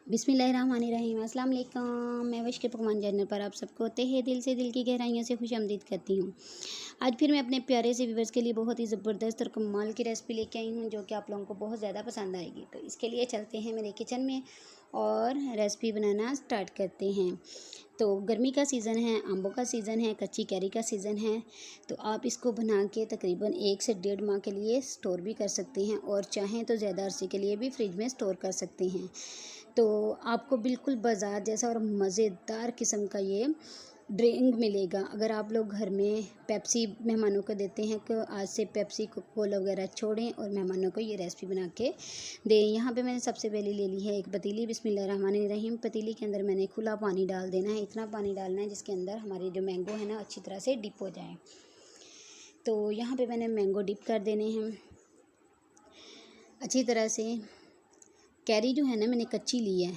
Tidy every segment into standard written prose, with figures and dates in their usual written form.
बिस्मिल्लाहिर्रहमानिर्रहीम। अस्सलाम वालेकुम। मैं विश के पकवान चैनल पर आप सबको तहे दिल से, दिल की गहराइयों से खुशामदीद करती हूँ। आज फिर मैं अपने प्यारे से व्यूवर्स के लिए बहुत ही ज़बरदस्त और कमाल की रेसिपी लेके आई हूँ, जो कि आप लोगों को बहुत ज़्यादा पसंद आएगी। तो इसके लिए चलते हैं मेरे किचन में और रेसिपी बनाना स्टार्ट करते हैं। तो गर्मी का सीज़न है, आंबों का सीज़न है, कच्ची कैरी का सीज़न है। तो आप इसको बना के तकरीबन 1 से 1.5 माह के लिए स्टोर भी कर सकते हैं और चाहें तो ज़्यादा अरसे के लिए भी फ्रिज में स्टोर कर सकते हैं। तो आपको बिल्कुल बाज़ार जैसा और मज़ेदार किस्म का ये ड्रिंक मिलेगा। अगर आप लोग घर में पेप्सी मेहमानों को देते हैं कि आज से पेप्सी कोला वगैरह छोड़ें और मेहमानों को ये रेसिपी बना के दें। यहाँ पे मैंने सबसे पहले ले ली है एक पतीली। बिस्मिल्लाहिर्रहमानिर्रहीम। पतीली के अंदर मैंने खुला पानी डाल देना है। इतना पानी डालना है जिसके अंदर हमारी जो मैंगो है ना अच्छी तरह से डिप हो जाए। तो यहाँ पर मैंने मैंगो डिप कर देने हैं अच्छी तरह से। कैरी जो है ना मैंने कच्ची ली है,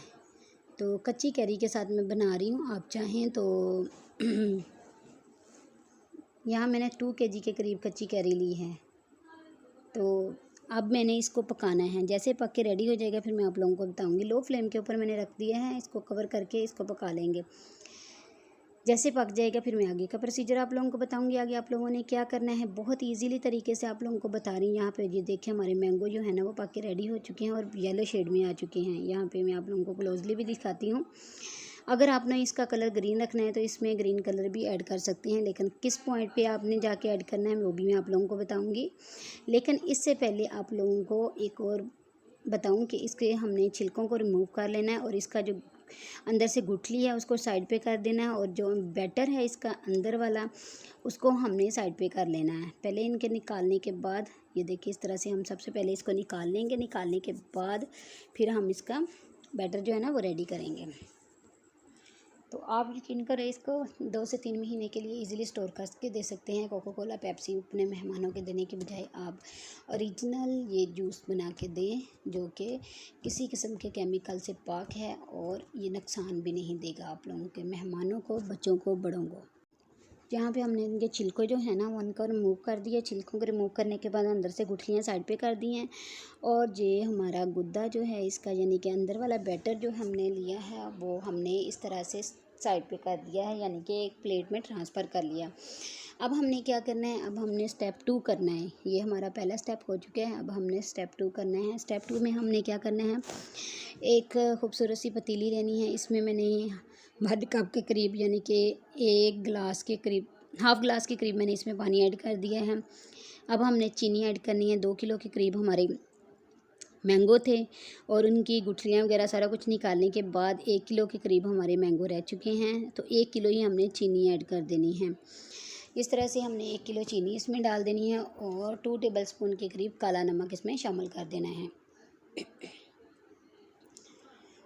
तो कच्ची कैरी के साथ मैं बना रही हूँ। आप चाहें तो यहाँ मैंने 2 kg के करीब कच्ची कैरी ली है। तो अब मैंने इसको पकाना है। जैसे पक के रेडी हो जाएगा फिर मैं आप लोगों को बताऊँगी। लो फ्लेम के ऊपर मैंने रख दिया है, इसको कवर करके इसको पका लेंगे। जैसे पक जाएगा फिर मैं आगे का प्रोसीजर आप लोगों को बताऊंगी। आगे आप लोगों ने क्या करना है बहुत इजीली तरीके से आप लोगों को बता रही हूँ। यहाँ पे ये देखिए हमारे मैंगो जो है ना वो पक के रेडी हो चुके हैं और येलो शेड में आ चुके हैं। यहाँ पे मैं आप लोगों को क्लोजली भी दिखाती हूँ। अगर आपने इसका कलर ग्रीन रखना है तो इसमें ग्रीन कलर भी ऐड कर सकते हैं, लेकिन किस पॉइंट पे आपने जाके ऐड करना है वो भी मैं आप लोगों को बताऊँगी। लेकिन इससे पहले आप लोगों को एक और बताऊं कि इसके हमने छिलकों को रिमूव कर लेना है और इसका जो अंदर से गुठली है उसको साइड पे कर देना है और जो बैटर है इसका अंदर वाला उसको हमने साइड पे कर लेना है। पहले इनके निकालने के बाद ये देखिए इस तरह से हम सबसे पहले इसको निकाल लेंगे। निकालने के बाद फिर हम इसका बैटर जो है ना वो रेडी करेंगे। तो आप यकीन करें इसको 2 से 3 महीने के लिए इजीली स्टोर करके दे सकते हैं। कोका कोला पेप्सी अपने मेहमानों के देने के बजाय आप ओरिजिनल ये जूस बना के दें, जो कि किसी किस्म के केमिकल से पाक है और ये नुकसान भी नहीं देगा आप लोगों के मेहमानों को, बच्चों को, बड़ों को। यहाँ पे हमने इनके छिलकों जो है ना वो उनको रिमूव कर दिया। छिलकों को रिमूव करने के बाद अंदर से गुठलियाँ साइड पे कर दी हैं और ये हमारा गुद्दा जो है इसका यानी कि अंदर वाला बैटर जो हमने लिया है वो हमने इस तरह से साइड पे कर दिया है, यानी कि एक प्लेट में ट्रांसफ़र कर लिया। अब हमने क्या करना है, अब हमने स्टेप 2 करना है। ये हमारा पहला स्टेप हो चुका है, अब हमने स्टेप 2 करना है। स्टेप 2 में हमने क्या करना है, एक खूबसूरत सी पतीली लेनी है। इसमें मैंने 1/2 कप के करीब यानी कि 1 गिलास के करीब, हाफ़ गिलास के करीब मैंने इसमें पानी ऐड कर दिया है। अब हमने चीनी ऐड करनी है। 2 किलो के करीब हमारे मैंगो थे और उनकी गुठलियाँ वगैरह सारा कुछ निकालने के बाद 1 किलो के करीब हमारे मैंगो रह चुके हैं। तो 1 किलो ही हमने चीनी ऐड कर देनी है। इस तरह से हमने 1 किलो चीनी इसमें डाल देनी है और 2 टेबलस्पून के करीब काला नमक इसमें शामिल कर देना है।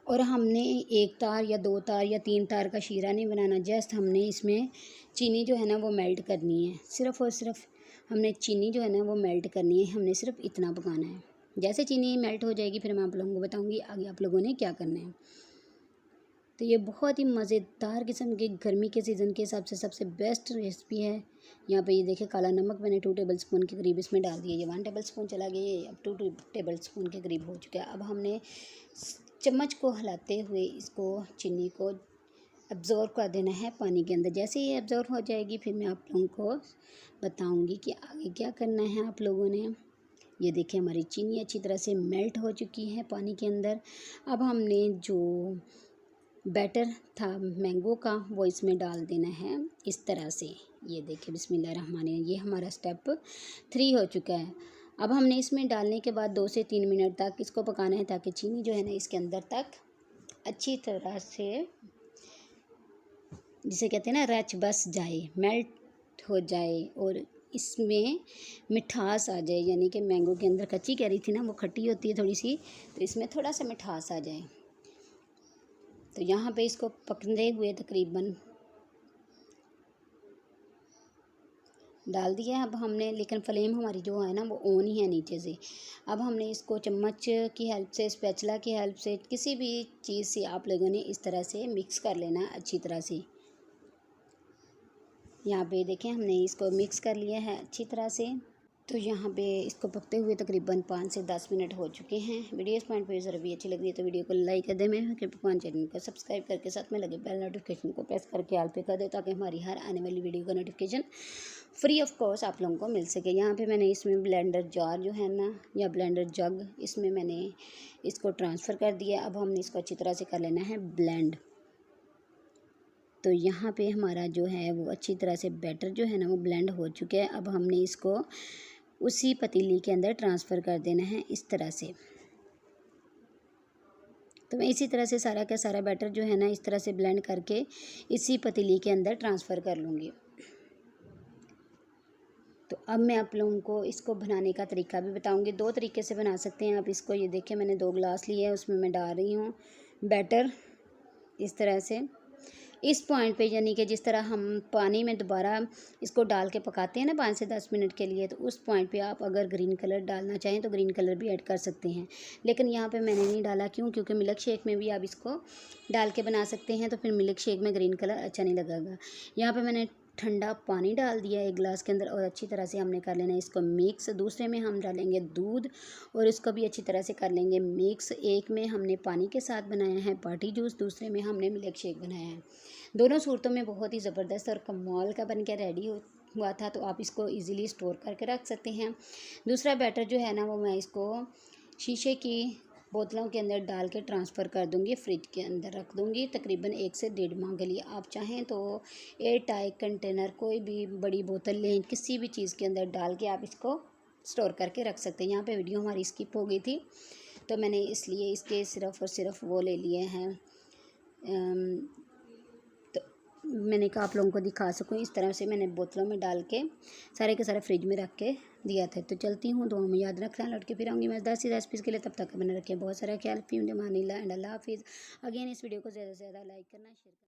और हमने 1 तार या 2 तार या 3 तार का शीरा नहीं बनाना। जस्ट हमने इसमें चीनी जो है ना वो मेल्ट करनी है। सिर्फ़ और सिर्फ हमने चीनी जो है ना वो मेल्ट करनी है। हमने सिर्फ इतना पकाना है। जैसे चीनी मेल्ट हो जाएगी फिर मैं आप लोगों को बताऊंगी आगे आप लोगों ने क्या करना है। तो ये बहुत ही मज़ेदार किस्म के गर्मी के सीज़न के हिसाब से सबसे बेस्ट रेसिपी है। यहाँ पे ये देखिए काला नमक मैंने 2 टेबलस्पून के करीब इसमें डाल दिया। ये 1 टेबलस्पून चला गया, ये अब 2 टेबलस्पून के करीब हो चुका है। अब हमने चम्मच को हिलाते हुए इसको चीनी को अब्ज़ॉर्ब कर देना है पानी के अंदर। जैसे ये अब्ज़ॉर्ब हो जाएगी फिर मैं आप लोगों को बताऊँगी कि आगे क्या करना है आप लोगों ने। ये देखिए हमारी चीनी अच्छी तरह से मेल्ट हो चुकी है पानी के अंदर। अब हमने जो बैटर था मैंगो का वो इसमें डाल देना है इस तरह से। ये देखिए बिस्मिल्लाहिर्रहमानिर्रहीम, ये हमारा स्टेप 3 हो चुका है। अब हमने इसमें डालने के बाद 2 से 3 मिनट तक इसको पकाना है ताकि चीनी जो है ना इसके अंदर तक अच्छी तरह से, जिसे कहते हैं ना रच बस जाए, मेल्ट हो जाए और इसमें मिठास आ जाए। यानी कि मैंगो के अंदर कच्ची कैरी थी ना वो खट्टी होती है थोड़ी सी, तो इसमें थोड़ा सा मिठास आ जाए। तो यहाँ पे इसको पकने हुए तकरीबन डाल दिया है। अब हमने, लेकिन फ्लेम हमारी जो है ना वो ऑन ही है नीचे से। अब हमने इसको चम्मच की हेल्प से, स्पैचुला की हेल्प से, किसी भी चीज़ से आप लोगों ने इस तरह से मिक्स कर लेना है अच्छी तरह से। यहाँ पे देखें हमने इसको मिक्स कर लिया है अच्छी तरह से। तो यहाँ पे इसको पकते हुए तकरीबन 5 से 10 मिनट हो चुके हैं। वीडियो इस पॉइंट पे ज़रा भी अच्छी लग रही है तो वीडियो को लाइक कर दें, मैं पकवान चैनल को सब्सक्राइब करके साथ में लगे बेल नोटिफिकेशन को प्रेस करके ऑल पे कर दें ताकि हमारी हर आने वाली वीडियो का नोटिफिकेशन फ्री ऑफ कॉस्ट आप लोगों को मिल सके। यहाँ पे मैंने इसमें ब्लेंडर जार जो है ना या ब्लेंडर जग, इसमें मैंने इसको ट्रांसफ़र कर दिया। अब हमने इसको अच्छी तरह से कर लेना है ब्लेंड। तो यहाँ पे हमारा जो है वो अच्छी तरह से बैटर जो है ना वो ब्लेंड हो चुका है। अब हमने इसको उसी पतीली के अंदर ट्रांसफ़र कर देना है इस तरह से। तो मैं इसी तरह से सारा का सारा बैटर जो है ना इस तरह से ब्लेंड करके इसी पतीली के अंदर ट्रांसफ़र कर लूँगी। तो अब मैं आप लोगों को इसको बनाने का तरीका भी बताऊंगी। 2 तरीके से बना सकते हैं आप इसको। ये देखिए मैंने 2 गिलास लिए हैं, उसमें मैं डाल रही हूँ बैटर इस तरह से। इस पॉइंट पे यानी कि जिस तरह हम पानी में दोबारा इसको डाल के पकाते हैं ना 5 से 10 मिनट के लिए, तो उस पॉइंट पे आप अगर ग्रीन कलर डालना चाहें तो ग्रीन कलर भी ऐड कर सकते हैं। लेकिन यहाँ पे मैंने नहीं डाला, क्यों? क्योंकि मिल्क शेक में भी आप इसको डाल के बना सकते हैं, तो फिर मिल्क शेक में ग्रीन कलर अच्छा नहीं लगेगा। यहाँ पर मैंने ठंडा पानी डाल दिया है 1 गिलास के अंदर और अच्छी तरह से हमने कर लेना है इसको मिक्स। दूसरे में हम डालेंगे दूध और इसको भी अच्छी तरह से कर लेंगे मिक्स। एक में हमने पानी के साथ बनाया है पार्टी जूस, दूसरे में हमने मिल्क शेक बनाया है। दोनों सूरतों में बहुत ही ज़बरदस्त और कमाल का बन के रेडी हुआ था। तो आप इसको इजीली स्टोर करके रख सकते हैं। दूसरा बैटर जो है ना वो मैं इसको शीशे की बोतलों के अंदर डाल के ट्रांसफ़र कर दूंगी, फ्रिज के अंदर रख दूंगी तकरीबन 1 से 1.5 माह के लिए। आप चाहें तो एयर टाइट कंटेनर, कोई भी बड़ी बोतल लें, किसी भी चीज़ के अंदर डाल के आप इसको स्टोर करके रख सकते हैं। यहाँ पे वीडियो हमारी स्किप हो गई थी तो मैंने इसलिए इसके सिर्फ़ और सिर्फ वो ले लिए हैं। तो मैंने कहा आप लोगों को दिखा सकूँ, इस तरह से मैंने बोतलों में डाल के सारे के सारे फ्रिज में रख के दिया था। तो चलती हूँ, दुआ में याद रखना, लौट के फिर आऊँगी मैं 10 रेसिपीज़ के लिए। तब तक बना रखें बहुत सारा ख्याल। फी मानी एंड अल्लाह हाफिज़। अगेन इस वीडियो को ज़्यादा से ज़्यादा लाइक करना, शेयर करना।